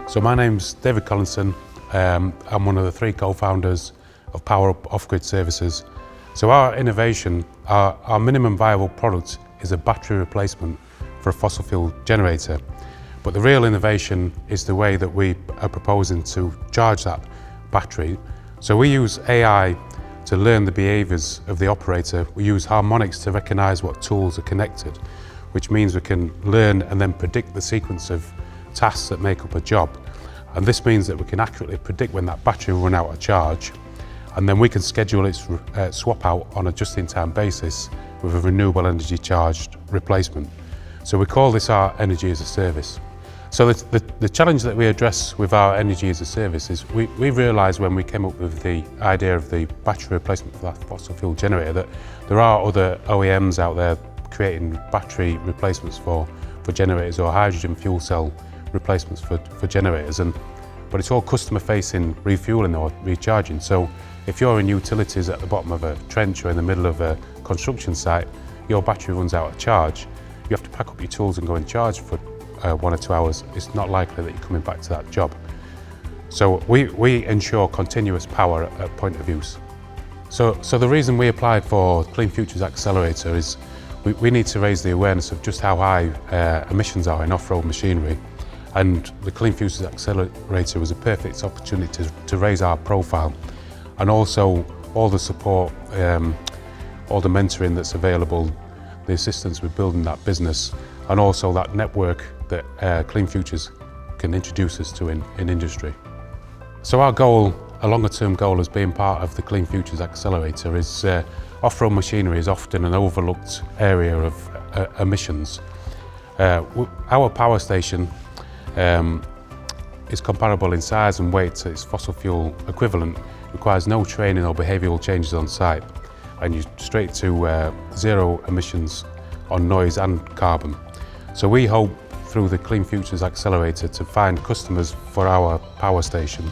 So my name's David Collinson. I'm one of the 3 co-founders of PowerUp Off-Grid Services. So our innovation, our minimum viable product is a battery replacement for a fossil fuel generator. But the real innovation is the way that we are proposing to charge that battery. So we use AI to learn the behaviours of the operator. We use harmonics to recognise what tools are connected, which means we can learn and then predict the sequence of tasks that make up a job. And this means that we can accurately predict when that battery will run out of charge, and then we can schedule its swap out on a just-in-time basis with a renewable energy charged replacement. So we call this our energy as a service. So the challenge that we address with our energy as a service is we realised when we came up with the idea of the battery replacement for that fossil fuel generator that there are other OEMs out there creating battery replacements for generators, or hydrogen fuel cell replacements for generators, but it's all customer facing refueling or recharging. So if you're in utilities at the bottom of a trench or in the middle of a construction site, your battery runs out of charge, you have to pack up your tools and go and charge for 1 or 2 hours. It's not likely that you're coming back to that job. So we ensure continuous power at point of use. So the reason we applied for Clean Futures Accelerator is we need to raise the awareness of just how high emissions are in off-road machinery, and the Clean Futures Accelerator was a perfect opportunity to raise our profile, and also all the support, all the mentoring that's available, the assistance with building that business, and also that network that Clean Futures can introduce us to in industry. So our goal, a longer term goal as being part of the Clean Futures Accelerator, is off-road machinery is often an overlooked area of emissions. Our power station is comparable in size and weight to its fossil fuel equivalent, requires no training or behavioural changes on site, and you're straight to 0 emissions on noise and carbon. So we hope through the Clean Futures Accelerator to find customers for our power station,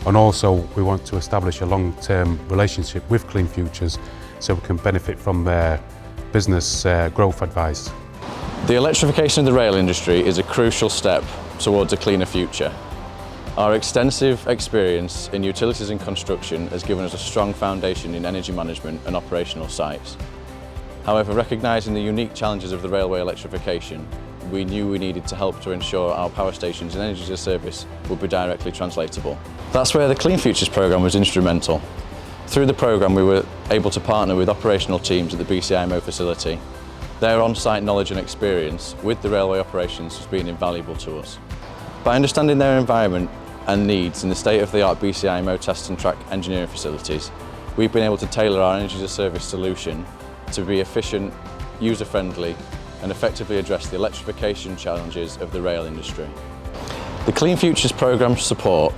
and also we want to establish a long-term relationship with Clean Futures so we can benefit from their business growth advice. The electrification of the rail industry is a crucial step towards a cleaner future. Our extensive experience in utilities and construction has given us a strong foundation in energy management and operational sites. However, recognising the unique challenges of the railway electrification, we knew we needed to help to ensure our power stations and energy as a service would be directly translatable. That's where the Clean Futures programme was instrumental. Through the programme we were able to partner with operational teams at the BCIMO facility. Their on-site knowledge and experience with the railway operations has been invaluable to us. By understanding their environment and needs in the state-of-the-art BCIMO test and track engineering facilities, we've been able to tailor our energy as a service solution to be efficient, user-friendly, and effectively address the electrification challenges of the rail industry. The Clean Futures programme support,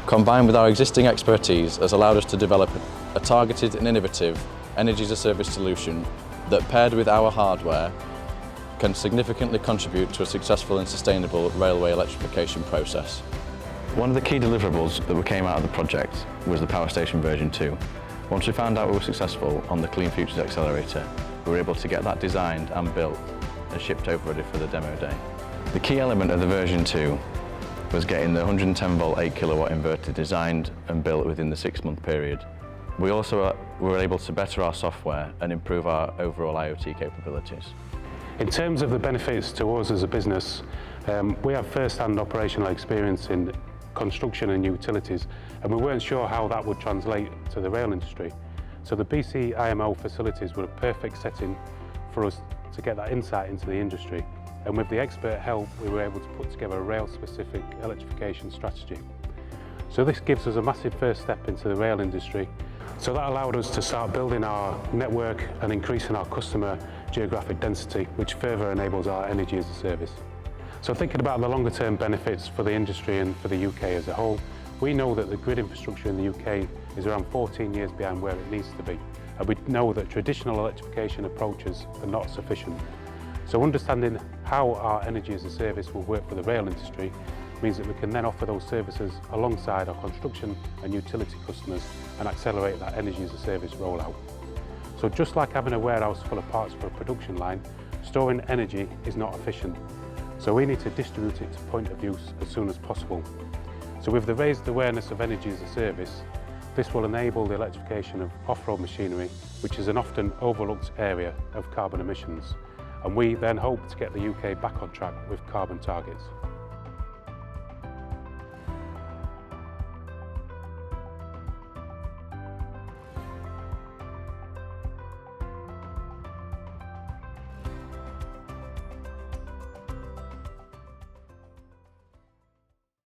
combined with our existing expertise, has allowed us to develop a targeted and innovative energy as a service solution that, paired with our hardware, can significantly contribute to a successful and sustainable railway electrification process. One of the key deliverables that came out of the project was the Power Station version 2. Once we found out we were successful on the Clean Futures Accelerator, we were able to get that designed and built and shipped over ready for the demo day. The key element of the version 2 was getting the 110 volt 8 kilowatt inverter designed and built within the 6-month period. We also were able to better our software and improve our overall IoT capabilities. In terms of the benefits to us as a business, we have first-hand operational experience in construction and utilities, and we weren't sure how that would translate to the rail industry. So the BCIMO facilities were a perfect setting for us to get that insight into the industry, and with the expert help we were able to put together a rail-specific electrification strategy. So this gives us a massive first step into the rail industry. So that allowed us to start building our network and increasing our customer geographic density, which further enables our energy as a service. So thinking about the longer term benefits for the industry and for the UK as a whole, we know that the grid infrastructure in the UK is around 14 years behind where it needs to be. And we know that traditional electrification approaches are not sufficient. So understanding how our energy as a service will work for the rail industry means that we can then offer those services alongside our construction and utility customers and accelerate that energy as a service rollout. So just like having a warehouse full of parts for a production line, storing energy is not efficient. So we need to distribute it to point of use as soon as possible. So with the raised awareness of energy as a service, this will enable the electrification of off-road machinery, which is an often overlooked area of carbon emissions. And we then hope to get the UK back on track with carbon targets.